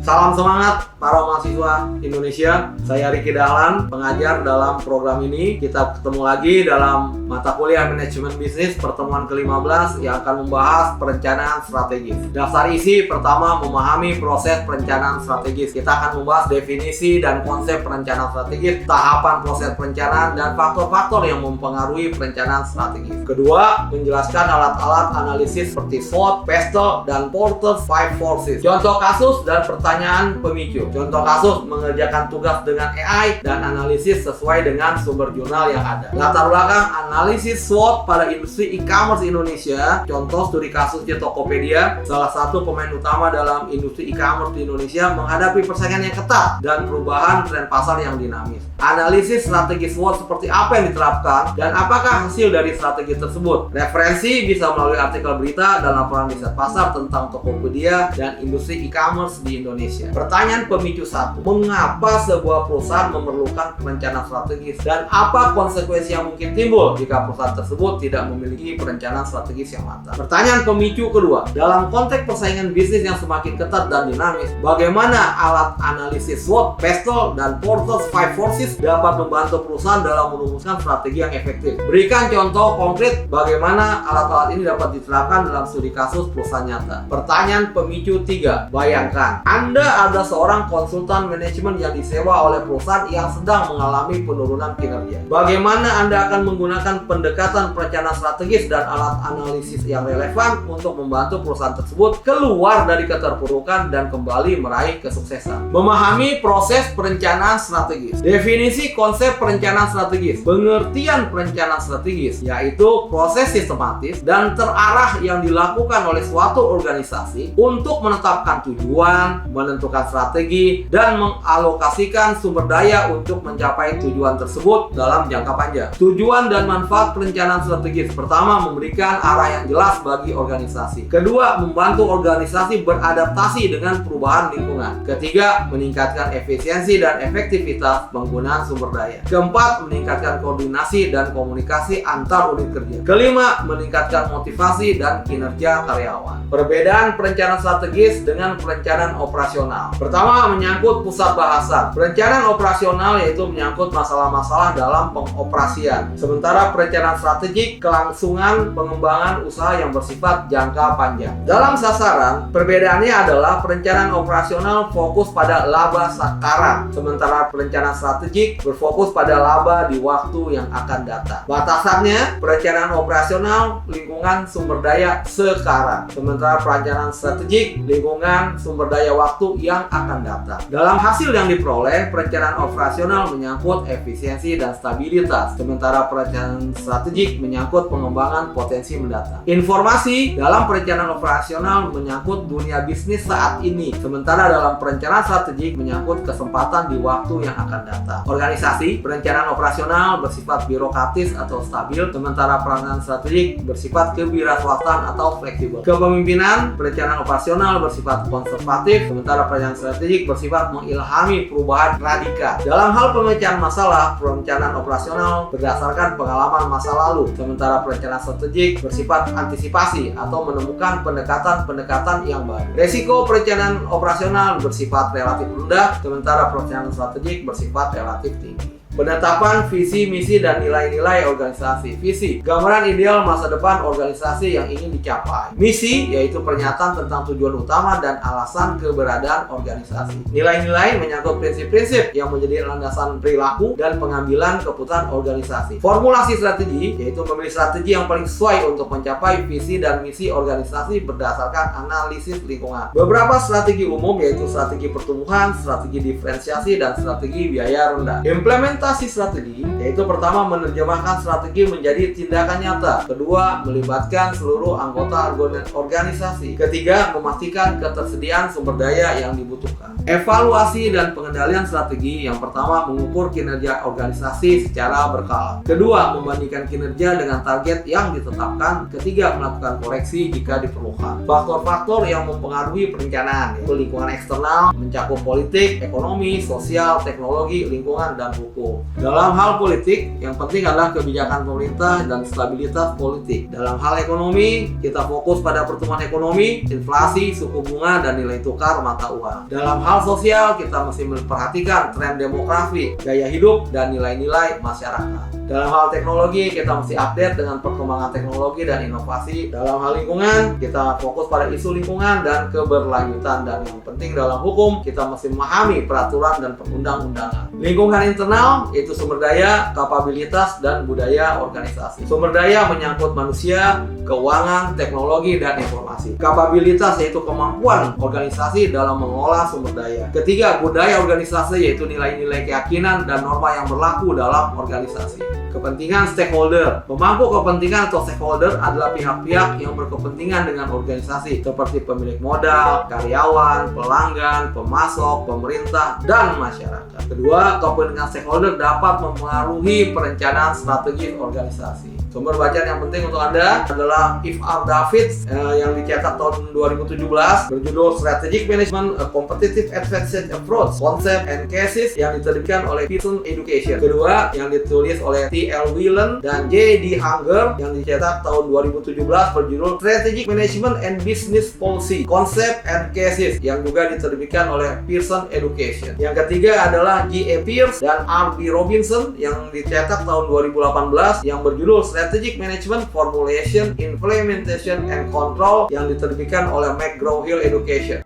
Salam semangat para mahasiswa Indonesia. Saya Ricky Dahlan, pengajar dalam program ini. Kita ketemu lagi dalam mata kuliah manajemen bisnis pertemuan ke-15 yang akan membahas perencanaan strategis. Daftar isi pertama, memahami proses perencanaan strategis. Kita akan membahas definisi dan konsep perencanaan strategis, tahapan proses perencanaan, dan faktor-faktor yang mempengaruhi perencanaan strategis. Kedua, menjelaskan alat-alat analisis seperti SWOT, PESTEL, dan Porter's Five Forces. Contoh kasus dan pertanyaan pemicu. Contoh kasus, mengerjakan tugas dengan AI dan analisis sesuai dengan sumber jurnal yang ada. Latar belakang analisis SWOT pada industri e-commerce Indonesia. Contoh studi kasusnya Tokopedia, salah satu pemain utama dalam industri e-commerce di Indonesia, menghadapi persaingan yang ketat dan perubahan tren pasar yang dinamis. Analisis strategi SWOT seperti apa yang diterapkan dan apakah hasil dari strategi tersebut. Referensi bisa melalui artikel berita dan laporan riset pasar tentang Tokopedia dan industri e-commerce di Indonesia. Pertanyaan pemicu 1. Mengapa sebuah perusahaan memerlukan perencanaan strategis dan apa konsekuensi yang mungkin timbul jika perusahaan tersebut tidak memiliki perencanaan strategis yang matang? Pertanyaan pemicu kedua. Dalam konteks persaingan bisnis yang semakin ketat dan dinamis, bagaimana alat analisis SWOT, PESTEL, dan Porter's Five Forces dapat membantu perusahaan dalam merumuskan strategi yang efektif? Berikan contoh konkret bagaimana alat-alat ini dapat diterapkan dalam studi kasus perusahaan nyata. Pertanyaan pemicu 3. Bayangkan, Anda ada seorang konsultan manajemen yang disewa oleh perusahaan yang sedang mengalami penurunan kinerja. Bagaimana Anda akan menggunakan pendekatan perencanaan strategis dan alat analisis yang relevan untuk membantu perusahaan tersebut keluar dari keterpurukan dan kembali meraih kesuksesan? Memahami proses perencanaan strategis. Definisi konsep perencanaan strategis. Pengertian perencanaan strategis yaitu proses sistematis dan terarah yang dilakukan oleh suatu organisasi untuk menetapkan tujuan, menentukan strategi, dan mengalokasikan sumber daya untuk mencapai tujuan tersebut dalam jangka panjang. Tujuan dan manfaat perencanaan strategis. Pertama, memberikan arah yang jelas bagi organisasi. Kedua, membantu organisasi beradaptasi dengan perubahan lingkungan. Ketiga, meningkatkan efisiensi dan efektivitas penggunaan sumber daya. Keempat, meningkatkan koordinasi dan komunikasi antar unit kerja. Kelima, meningkatkan motivasi dan kinerja karyawan. Perbedaan perencanaan strategis dengan perencanaan operasional. Pertama, menyangkut pusat bahasan. Perencanaan operasional yaitu menyangkut masalah-masalah dalam pengoperasian. Sementara perencanaan strategik kelangsungan pengembangan usaha yang bersifat jangka panjang. Dalam sasaran, perbedaannya adalah perencanaan operasional fokus pada laba sekarang, sementara perencanaan strategik berfokus pada laba di waktu yang akan datang. Batasannya, perencanaan operasional lingkungan sumber daya sekarang, sementara perencanaan strategik lingkungan sumber daya waktu yang akan datang. Dalam hasil yang diperoleh, perencanaan operasional menyangkut efisiensi dan stabilitas, sementara perencanaan strategik menyangkut pengembangan potensi mendatang. Informasi dalam perencanaan operasional menyangkut dunia bisnis saat ini, sementara dalam perencanaan strategik menyangkut kesempatan di waktu yang akan datang. Organisasi, perencanaan operasional bersifat birokratis atau stabil, sementara perencanaan strategik bersifat kewirausahaan atau fleksibel. Kepemimpinan, perencanaan operasional bersifat konservatif, sementara perencanaan strategik bersifat mengilhami perubahan radikal. Dalam hal pemecahan masalah, perencanaan operasional berdasarkan pengalaman masa lalu, sementara perencanaan strategik bersifat antisipasi atau menemukan pendekatan-pendekatan yang baru. Resiko perencanaan operasional bersifat relatif rendah, sementara perencanaan strategik bersifat relatif tinggi. Penetapan visi, misi, dan nilai-nilai organisasi. Visi, gambaran ideal masa depan organisasi yang ingin dicapai. Misi, yaitu pernyataan tentang tujuan utama dan alasan keberadaan organisasi. Nilai-nilai menyangkut prinsip-prinsip yang menjadi landasan perilaku dan pengambilan keputusan organisasi. Formulasi strategi, yaitu memilih strategi yang paling sesuai untuk mencapai visi dan misi organisasi berdasarkan analisis lingkungan. Beberapa strategi umum yaitu strategi pertumbuhan, strategi diferensiasi, dan strategi biaya rendah. Implementasi strategi yaitu pertama menerjemahkan strategi menjadi tindakan nyata, kedua melibatkan seluruh anggota organisasi, ketiga memastikan ketersediaan sumber daya yang dibutuhkan. Evaluasi dan pengendalian strategi, yang pertama mengukur kinerja organisasi secara berkala, kedua membandingkan kinerja dengan target yang ditetapkan, ketiga melakukan koreksi jika diperlukan. Faktor-faktor yang mempengaruhi perencanaan yaitu lingkungan eksternal mencakup politik, ekonomi, sosial, teknologi, lingkungan, dan hukum. hukum. Dalam hal politik, yang penting adalah kebijakan pemerintah dan stabilitas politik. Dalam hal ekonomi, kita fokus pada pertumbuhan ekonomi, inflasi, suku bunga, dan nilai tukar mata uang. Dalam hal sosial, kita mesti memperhatikan tren demografi, gaya hidup, dan nilai-nilai masyarakat. Dalam hal teknologi, kita mesti update dengan perkembangan teknologi dan inovasi. Dalam hal lingkungan, kita fokus pada isu lingkungan dan keberlanjutan. Dan yang penting dalam hukum, kita mesti memahami peraturan dan perundang-undangan. Lingkungan internal, itu sumber daya, kapabilitas, dan budaya organisasi. Sumber daya menyangkut manusia, keuangan, teknologi, dan informasi. Kapabilitas yaitu kemampuan organisasi dalam mengolah sumber daya. Ketiga, budaya organisasi yaitu nilai-nilai keyakinan dan norma yang berlaku dalam organisasi. Kepentingan stakeholder. Pemangku kepentingan atau stakeholder adalah pihak-pihak yang berkepentingan dengan organisasi seperti pemilik modal, karyawan, pelanggan, pemasok, pemerintah, dan masyarakat. Kedua, kepentingan stakeholder dapat mempengaruhi perencanaan strategis organisasi. Sumber bacaan yang penting untuk Anda adalah If R. Davids yang dicetak tahun 2017 berjudul Strategic Management: A Competitive Advantage Approach, Concept and Cases yang diterbitkan oleh Pearson Education. Kedua, yang ditulis oleh T.L. Whelan dan J.D. Hunger yang dicetak tahun 2017 berjudul Strategic Management and Business Policy, Concept and Cases yang juga diterbitkan oleh Pearson Education. Yang ketiga adalah G.A. Pierce dan R.B. Robinson yang dicetak tahun 2018 yang berjudul Strategic Management, Formulation, Implementation, and Control yang diterbitkan oleh McGraw-Hill Education.